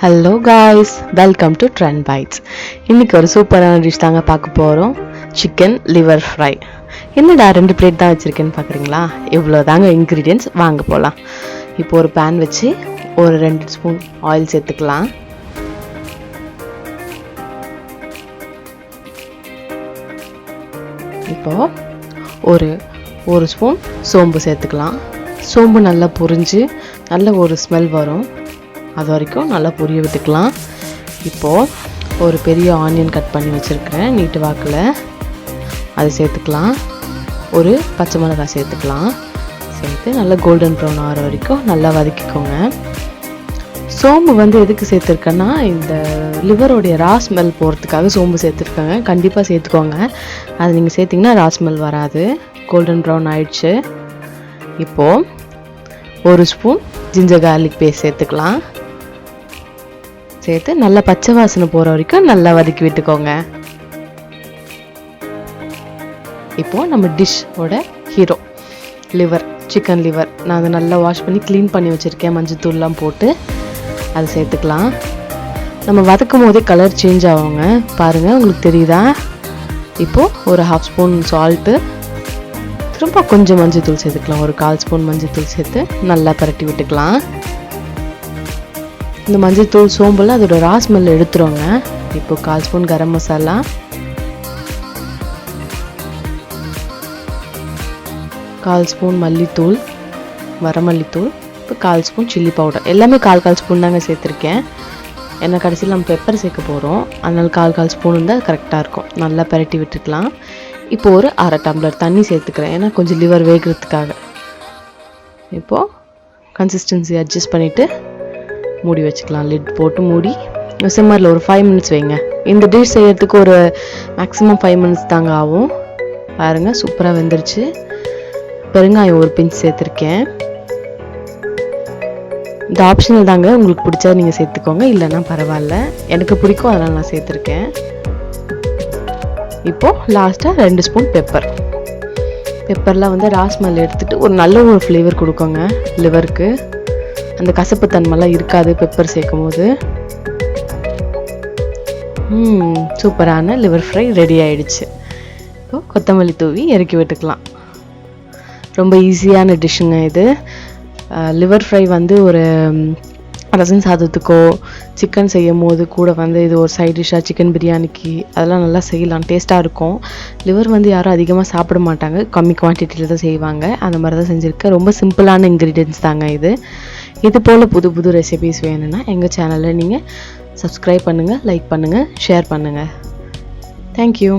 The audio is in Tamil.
Hello guys, welcome to Trend Bites. இன்றைக்கி ஒரு சூப்பரான டிஷ் தாங்க பார்க்க போகிறோம். Chicken liver fry. என்னடா 2 பிளேட் தான் வச்சுருக்கேன்னு பார்க்குறீங்களா? இவ்வளோ தாங்க இன்க்ரீடியன்ட்ஸ். வாங்க போகலாம். இப்போ ஒரு பேன் வச்சு ஒரு 2 ஸ்பூன் ஆயில் சேர்த்துக்கலாம். இப்போது ஒரு ஸ்பூன் சோம்பு சேர்த்துக்கலாம். சோம்பு நல்லா பொரிஞ்சு நல்ல ஒரு ஸ்மெல் வரும். அது வரைக்கும் நல்லா பொரிய விட்டுக்கலாம். இப்போது ஒரு பெரிய ஆனியன் கட் பண்ணி வச்சுருக்கிறேன் நீட்டு வாக்கில், அது சேர்த்துக்கலாம். ஒரு பச்சை மிளகாய் சேர்த்துக்கலாம். சேர்த்து நல்லா கோல்டன் ப்ரௌன் ஆகிற வரைக்கும் நல்லா வதக்கிக்கோங்க. சோம்பு எதுக்கு சேர்த்துருக்கேன்னா, இந்த லிவரோடைய ரா ஸ்மெல் போகிறதுக்காக சோம்பு சேர்த்துருக்காங்க. கண்டிப்பாக சேர்த்துக்கோங்க. அது நீங்கள் சேர்த்திங்கன்னா ரா ஸ்மெல் வராது. கோல்டன் ப்ரௌன் ஆயிடுச்சு. இப்போது ஒரு ஸ்பூன் ஜிஞ்சர் கார்லிக் பேஸ்ட் சேர்த்துக்கலாம். சேர்த்து நல்லா பச்சை வாசனை போகிற வரைக்கும் நல்லா வதக்கி விட்டுக்கோங்க. இப்போது நம்ம டிஷ்ஷோட ஹீரோ சிக்கன் லிவர். நான் அதை நல்லா வாஷ் பண்ணி க்ளீன் பண்ணி வச்சுருக்கேன். மஞ்சள்தூள்லாம் போட்டு அதை சேர்த்துக்கலாம். நம்ம வதக்கும் போதே கலர் சேஞ்ச் ஆகுங்க, பாருங்கள், உங்களுக்கு தெரியுதா? இப்போது ஒரு 1/2 ஸ்பூன் சால்ட்டு, திரும்ப கொஞ்சம் மஞ்சள்தூள் சேர்த்துக்கலாம். ஒரு 1/4 ஸ்பூன் மஞ்சள்தூள் சேர்த்து நல்லா பரட்டி விட்டுக்கலாம். இந்த மஞ்சள்தூள் சோம்புலாம் அதோட ரா ஸ்மெல் எடுத்துருவோங்க. இப்போ 1/4 ஸ்பூன் கரம் மசாலா, 1/4 ஸ்பூன் மல்லித்தூள், வரமல்லித்தூள், இப்போ 1/4 ஸ்பூன் சில்லி பவுடர். எல்லாமே 1/4 ஸ்பூன் தாங்க சேர்த்துருக்கேன். ஏன்னா கடைசியில் நம்ம பெப்பர் சேர்க்க போகிறோம். அதனால் 1/4 ஸ்பூன் இருந்தால் கரெக்டாக இருக்கும். நல்லா பரட்டி விட்டுக்கலாம். இப்போ ஒரு 1/2 டம்ளர் தண்ணி சேர்த்துக்கிறேன், ஏன்னா கொஞ்சம் லிவர் வேகிறதுக்காக. இப்போது கன்சிஸ்டன்சி அட்ஜஸ்ட் பண்ணிவிட்டு மூடி வச்சுக்கலாம். லிட் போட்டு மூடி சிம்மரில் ஒரு 5 மினிட்ஸ் வைங்க. இந்த டிஷ் செய்யறதுக்கு ஒரு மேக்ஸிமம் 5 மினிட்ஸ் தாங்க ஆகும். பாருங்கள், சூப்பராக வெந்துருச்சு. பெருங்காயம் ஒரு பிஞ்ச் சேர்த்துருக்கேன். இந்த ஆப்ஷனல் தாங்க, உங்களுக்கு பிடிச்சா நீங்கள் சேர்த்துக்கோங்க, இல்லைன்னா பரவாயில்ல. எனக்கு பிடிக்கும், அதனால் நான் சேர்த்துருக்கேன். இப்போது லாஸ்ட்டாக 2 ஸ்பூன் பெப்பர்லாம் ரா ஸ்மெல் எடுத்துகிட்டு ஒரு நல்ல ஒரு ஃப்ளேவர் கொடுக்கோங்க லிவருக்கு. அந்த கசப்பு தன்மைலாம் இருக்காது பெப்பர் சேர்க்கும் போது. சூப்பரான லிவர் ஃப்ரை ரெடி ஆகிடுச்சு. இப்போ கொத்தமல்லி தூவி இறக்கி விட்டுக்கலாம். ரொம்ப ஈஸியான டிஷ்ஷுங்க இது. லிவர் ஃப்ரை ஒரு ரசம் சாதத்துக்கோ சிக்கன் செய்யும் போது கூட இது ஒரு சைட் டிஷ்ஷாக சிக்கன் பிரியாணிக்கு அதெல்லாம் நல்லா செய்யலாம், டேஸ்ட்டாக இருக்கும். லிவர் யாரும் அதிகமாக சாப்பிட மாட்டாங்க, கம்மி குவான்டிட்டியில் தான் செய்வாங்க. அந்த மாதிரி தான் செஞ்சுருக்கேன். ரொம்ப சிம்பிளான இன்க்ரீடியன்ட்ஸ் தாங்க இது போல் புது ரெசிபீஸ் வேணும்னா எங்கள் சேனலில் நீங்கள் சப்ஸ்கிரைப் பண்ணுங்கள், லைக் பண்ணுங்கள், ஷேர் பண்ணுங்கள். தேங்க்யூ.